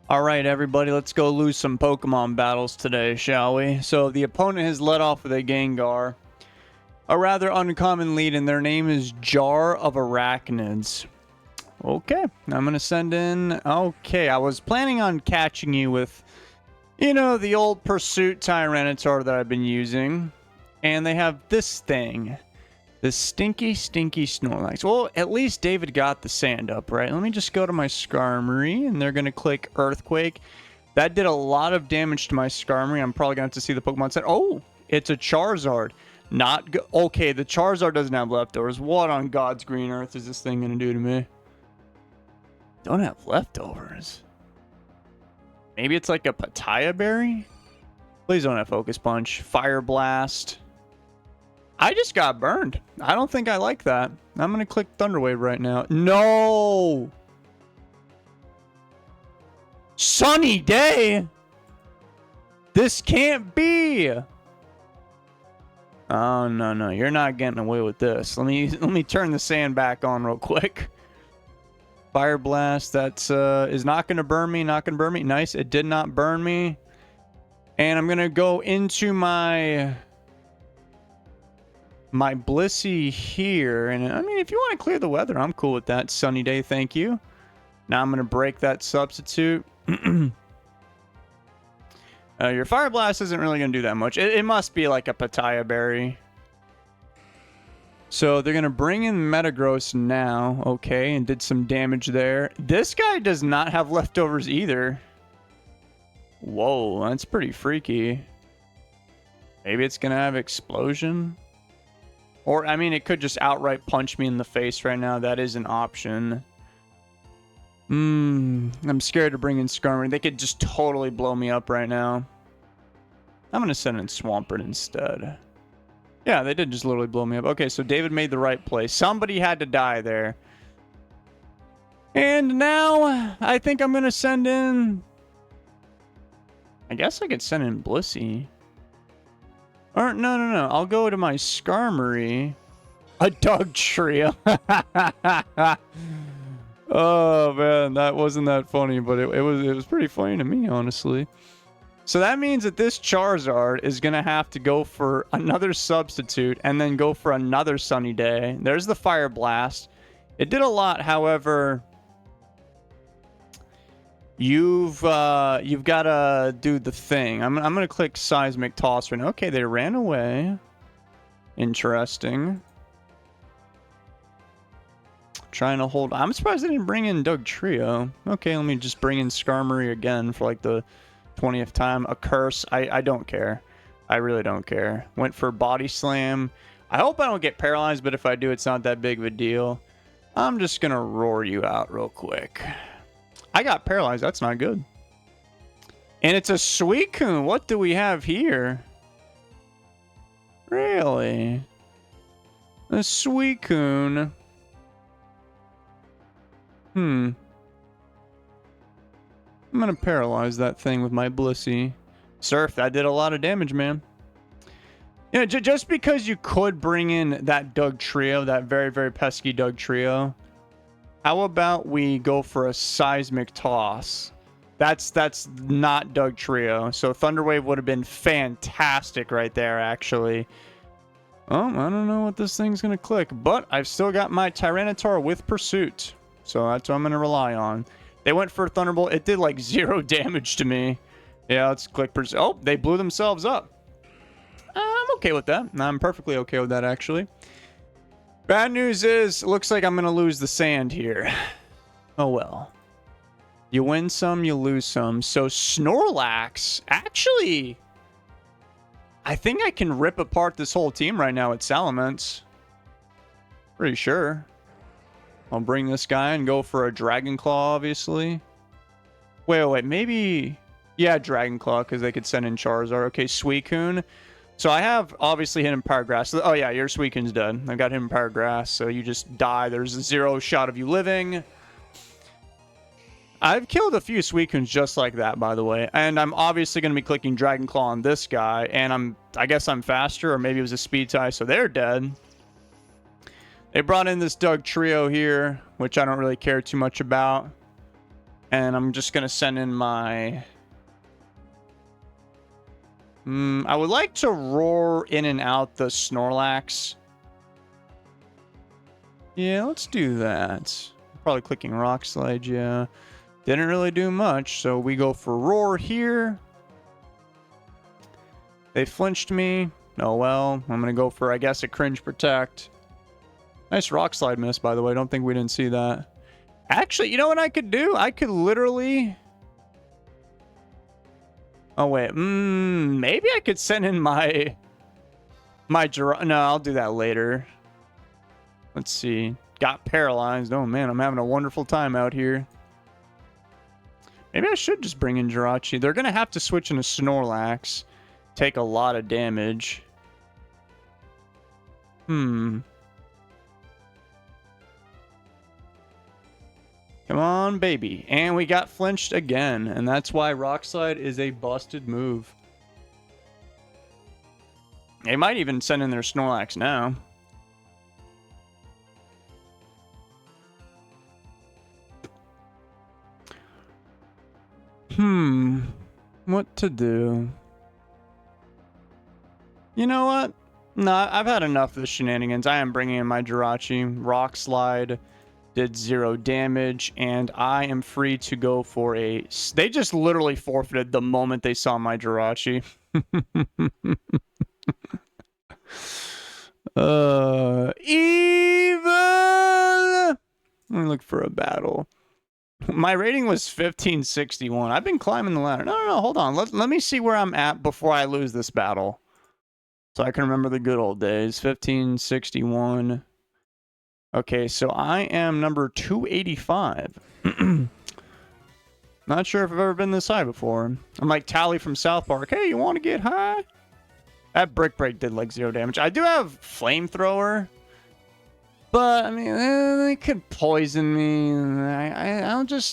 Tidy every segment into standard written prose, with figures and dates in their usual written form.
All right, everybody, let's go lose some Pokemon battles today, shall we? So the opponent has led off with a Gengar, a rather uncommon lead, and their name is Jar of Arachnids. Okay, I'm going to send in... Okay, I was planning on catching you with, the old Pursuit Tyranitar that I've been using. And they have this thing. This stinky Snorlax. Well, at least David got the sand up, right? Let me just go to my Skarmory, and they're going to click Earthquake. That did a lot of damage to my Skarmory. I'm probably going to have to see the Pokemon set. Oh, it's a Charizard. Not good. Okay, the Charizard doesn't have leftovers. What on God's green earth is this thing going to do to me? Don't have leftovers. Maybe it's like a Papaya Berry? Please don't have Focus Punch. Fire Blast. I just got burned. I don't think I like that. I'm going to click Thunder Wave right now. No! Sunny day? This can't be! Oh, no. You're not getting away with this. Let me turn the sand back on real quick. Fire Blast. That's is not going to burn me. Not going to burn me. Nice. It did not burn me. And I'm going to go into my Blissey here. And I mean, if you want to clear the weather, I'm cool with that. Sunny day, thank you. Now I'm going to break that substitute. Your Fire Blast isn't really going to do that much. It must be like a Papaya Berry. So they're going to bring in Metagross now. Okay, and did some damage there. This guy does not have leftovers either. Whoa, that's pretty freaky. Maybe it's going to have Explosion. Or, I mean, it could just outright punch me in the face right now. That is an option. I'm scared to bring in Skarmory. They could just totally blow me up right now. I'm going to send in Swampert instead. Yeah, they did just literally blow me up. Okay, so David made the right play. Somebody had to die there. And now, I think I'm going to send in... I guess I could send in Blissey. Or, no. I'll go to my Skarmory. A Doug Trio. Oh, man. That wasn't that funny, but it was pretty funny to me, honestly. So that means that this Charizard is going to have to go for another substitute and then go for another Sunny Day. There's the Fire Blast. It did a lot, however... You've got to do the thing. I'm going to click Seismic Toss right now. Okay, they ran away. Interesting. Trying to hold... I'm surprised they didn't bring in Doug Trio. Okay, let me just bring in Skarmory again for like the 20th time. A Curse. I don't care. I really don't care. Went for Body Slam. I hope I don't get paralyzed, but if I do, it's not that big of a deal. I'm just going to roar you out real quick. I got paralyzed. That's not good. And it's a Suicune. What do we have here? Really? A Suicune. I'm going to paralyze that thing with my Blissey. Surf, that did a lot of damage, man. Yeah, just because you could bring in that Doug Trio, that very, very pesky Doug Trio... How about we go for a Seismic Toss? That's not Doug Trio. So Thunder Wave would have been fantastic right there, actually. Oh, I don't know what this thing's going to click. But I've still got my Tyranitar with Pursuit. So that's what I'm going to rely on. They went for Thunderbolt. It did like 0 damage to me. Yeah, let's click Pursuit. Oh, they blew themselves up. I'm okay with that. I'm perfectly okay with that, actually. Bad news is, it looks like I'm going to lose the sand here. Oh well. You win some, you lose some. So Snorlax, actually, I think I can rip apart this whole team right now with Salamence. Pretty sure. I'll bring this guy and go for a Dragon Claw, obviously. Wait, maybe... Yeah, Dragon Claw, because they could send in Charizard. Okay, Suicune. So I have obviously hit him Power Grass. Oh yeah, your Suicune's dead. I got him Power Grass, so you just die. There's a 0 shot of you living. I've killed a few Suicunes just like that, by the way. And I'm obviously going to be clicking Dragon Claw on this guy. And I guess I'm faster, or maybe it was a speed tie, so they're dead. They brought in this Doug Trio here, which I don't really care too much about. And I'm just going to send in my... I would like to roar in and out the Snorlax. Yeah, let's do that. Probably clicking Rock Slide, yeah. Didn't really do much, so we go for roar here. They flinched me. Oh well, I'm going to go for, I guess, a cringe protect. Nice Rock Slide miss, by the way. Don't think we didn't see that. Actually, you know what I could do? I could literally... Oh, wait. Maybe I could send in my... No, I'll do that later. Let's see. Got paralyzed. Oh, man, I'm having a wonderful time out here. Maybe I should just bring in Jirachi. They're going to have to switch into Snorlax. Take a lot of damage. Come on, baby. And we got flinched again. And that's why Rock Slide is a busted move. They might even send in their Snorlax now. What to do? You know what? No, I've had enough of the shenanigans. I am bringing in my Jirachi. Rock Slide did 0 damage, and I am free to go for a... They just literally forfeited the moment they saw my Jirachi. Evil! Let me look for a battle. My rating was 1561. I've been climbing the ladder. No, hold on. Let me see where I'm at before I lose this battle. So I can remember the good old days. 1561. Okay, so I am number 285. Not sure if I've ever been this high before. I'm like Tally from South Park. Hey, you want to get high? That Brick Break did like 0 damage. I do have Flamethrower. But, I mean, they could poison me.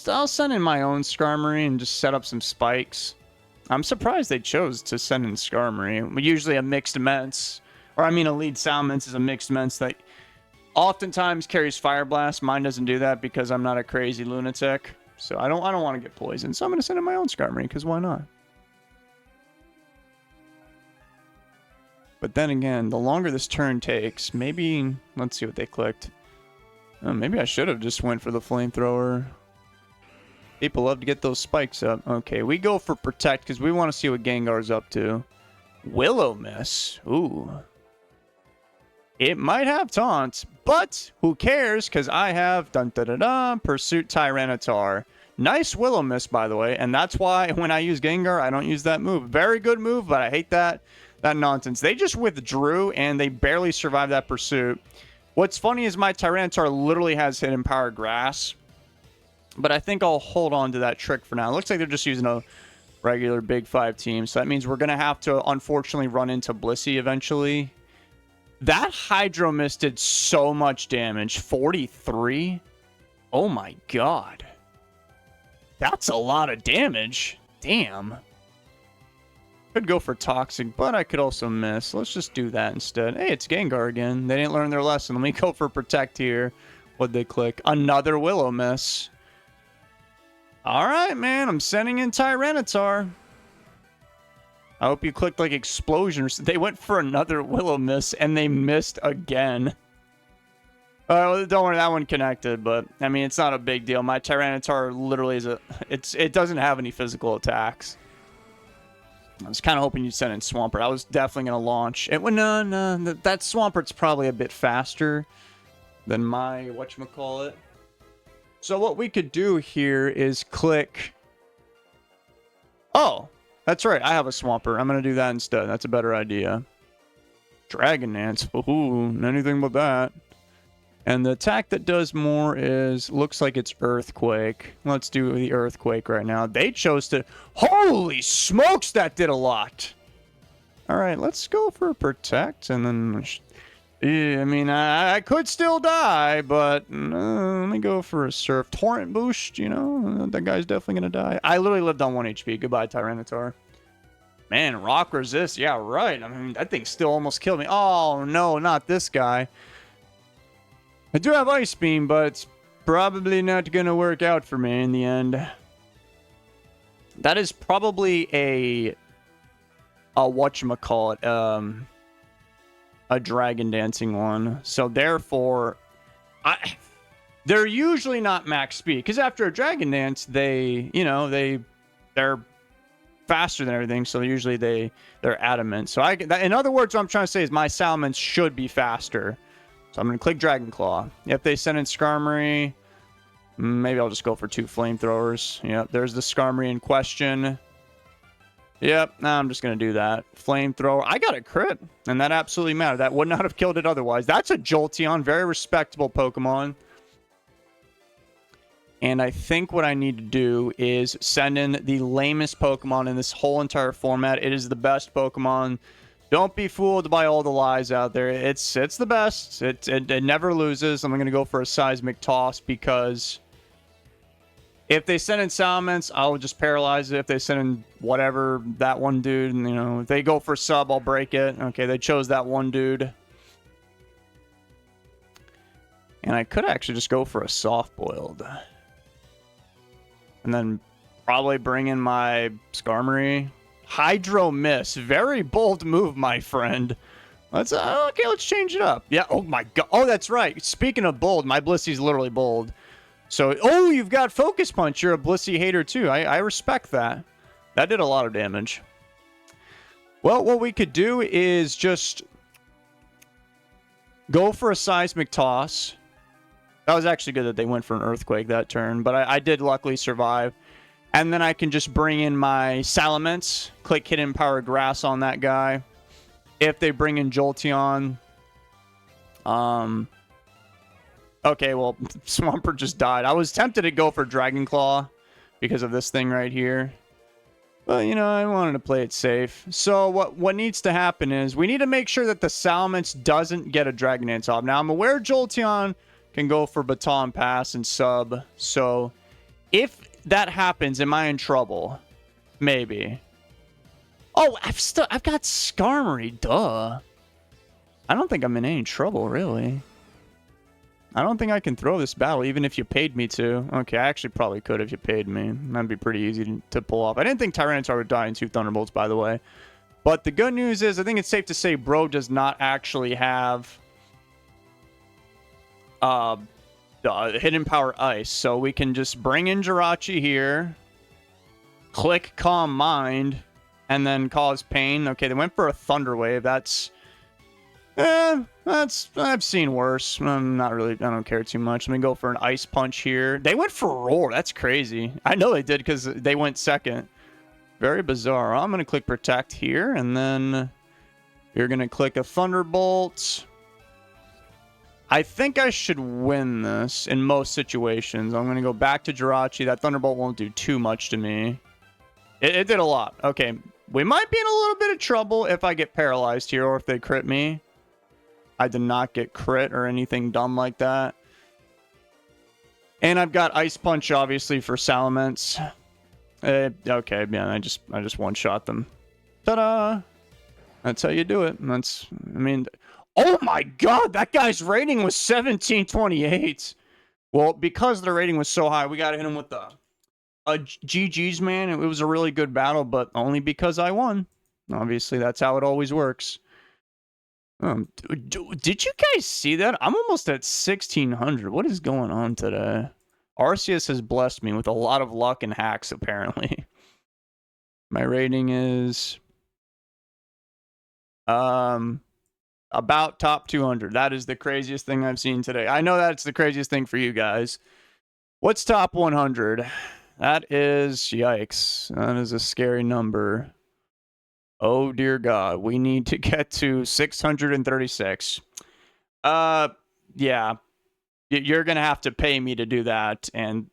I'll send in my own Skarmory and just set up some spikes. I'm surprised they chose to send in Skarmory. Usually a mixed Mence, or I mean a lead Salamence is a mixed Mence that oftentimes carries Fire Blast. Mine doesn't do that because I'm not a crazy lunatic. So I don't want to get poisoned. So I'm going to send in my own Skarmory because why not? But then again, the longer this turn takes, maybe... Let's see what they clicked. Oh, maybe I should have just went for the Flamethrower. People love to get those spikes up. Okay, we go for Protect because we want to see what Gengar's up to. Will-O-Miss. Ooh. It might have Taunt, but who cares? Because I have Pursuit Tyranitar. Nice Will-O-Miss, by the way. And that's why when I use Gengar, I don't use that move. Very good move, but I hate that nonsense. They just withdrew and they barely survived that pursuit. What's funny is my Tyranitar literally has Hidden Power Grass. But I think I'll hold on to that trick for now. It looks like they're just using a regular Big 5 team. So that means we're going to have to, unfortunately, run into Blissey eventually. That Hydro Mist did so much damage. 43? Oh my god. That's a lot of damage. Damn. Could go for Toxic, but I could also miss. Let's just do that instead. Hey, it's Gengar again. They didn't learn their lesson. Let me go for Protect here. What'd they click? Another Will-O-Miss. Alright, man. I'm sending in Tyranitar. I hope you clicked like Explosion. They went for another Will-O-Miss, and they missed again. Don't worry, that one connected, but, I mean, it's not a big deal. My Tyranitar literally is it doesn't have any physical attacks. I was kind of hoping you'd send in Swampert. I was definitely going to launch. No, that Swampert's probably a bit faster than my whatchamacallit. So what we could do here is click... Oh, that's right. I have a Swampert. I'm going to do that instead. That's a better idea. Dragon Dance. Ooh, anything but that. And the attack that does more looks like it's Earthquake. Let's do the Earthquake right now. They chose to... Holy smokes, that did a lot. All right, let's go for Protect. And then... Yeah, I mean, I could still die, but let me go for a Surf. Torrent Boost, you know? That guy's definitely going to die. I literally lived on 1 HP. Goodbye, Tyranitar. Man, Rock Resist. Yeah, right. I mean, that thing still almost killed me. Oh, no, not this guy. I do have Ice Beam, but it's probably not going to work out for me in the end. That is probably a whatchamacallit, a dragon dancing one. So therefore, they're usually not max speed, because after a dragon dance, they're faster than everything. So usually they're adamant. So in other words, what I'm trying to say is my Salamence should be faster. So I'm going to click Dragon Claw. If they send in Skarmory, maybe I'll just go for 2 flamethrowers. Yep, there's the Skarmory in question. Yep, I'm just going to do that. Flamethrower. I got a crit, and that absolutely mattered. That would not have killed it otherwise. That's a Jolteon. Very respectable Pokemon. And I think what I need to do is send in the lamest Pokemon in this whole entire format. It is the best Pokemon. Don't be fooled by all the lies out there. It's the best. It never loses. I'm going to go for a Seismic Toss, because if they send in Salamence, I'll just paralyze it. If they send in whatever, that one dude, if they go for sub, I'll break it. Okay, they chose that one dude. And I could actually just go for a soft boiled. And then probably bring in my Skarmory. Hydro Miss. Very bold move, my friend. Let's change it up. Yeah, oh my god. Oh, that's right. Speaking of bold, my Blissey's literally bold. So, you've got Focus Punch. You're a Blissey hater too. I respect that. That did a lot of damage. Well, what we could do is just go for a Seismic Toss. That was actually good that they went for an Earthquake that turn, but I did luckily survive. And then I can just bring in my Salamence, click Hidden Power Grass on that guy. If they bring in Jolteon, okay, well, Swampert just died. I was tempted to go for Dragon Claw because of this thing right here. But, I wanted to play it safe. So what needs to happen is we need to make sure that the Salamence doesn't get a Dragon Dance off. Now, I'm aware Jolteon can go for Baton Pass and sub. So if that happens, am I in trouble? Maybe. Oh, I've got Skarmory, duh. I don't think I'm in any trouble, really. I don't think I can throw this battle, even if you paid me to. Okay, I actually probably could if you paid me. That'd be pretty easy to pull off. I didn't think Tyranitar would die in 2 Thunderbolts, by the way. But the good news is, I think it's safe to say Bro does not actually have Hidden Power Ice. So we can just bring in Jirachi here. Click Calm Mind. And then cause pain. Okay, they went for a Thunder Wave. I've seen worse. I'm not really, I don't care too much. Let me go for an Ice Punch here. They went for Roar. That's crazy. I know they did because they went second. Very bizarre. I'm going to click Protect here. And then you're going to click a Thunderbolt. I think I should win this in most situations. I'm going to go back to Jirachi. That Thunderbolt won't do too much to me. It did a lot. Okay. We might be in a little bit of trouble if I get paralyzed here or if they crit me. I did not get crit or anything dumb like that. And I've got Ice Punch, obviously, for Salamence. Okay, man, I just one-shot them. Ta-da! That's how you do it. Oh my god, that guy's rating was 1728. Well, because the rating was so high, we got to hit him with the GG's, man. It was a really good battle, but only because I won. Obviously, that's how it always works. Did you guys see that? I'm almost at 1600. What is going on today? Arceus has blessed me with a lot of luck and hacks, apparently. My rating is about top 200. That is the craziest thing I've seen today. I know that's the craziest thing for you guys. What's top 100? That is, yikes. That is a scary number. Oh, dear God. We need to get to 636. Yeah. You're going to have to pay me to do that. And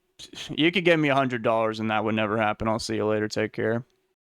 you could give me $100 and that would never happen. I'll see you later. Take care.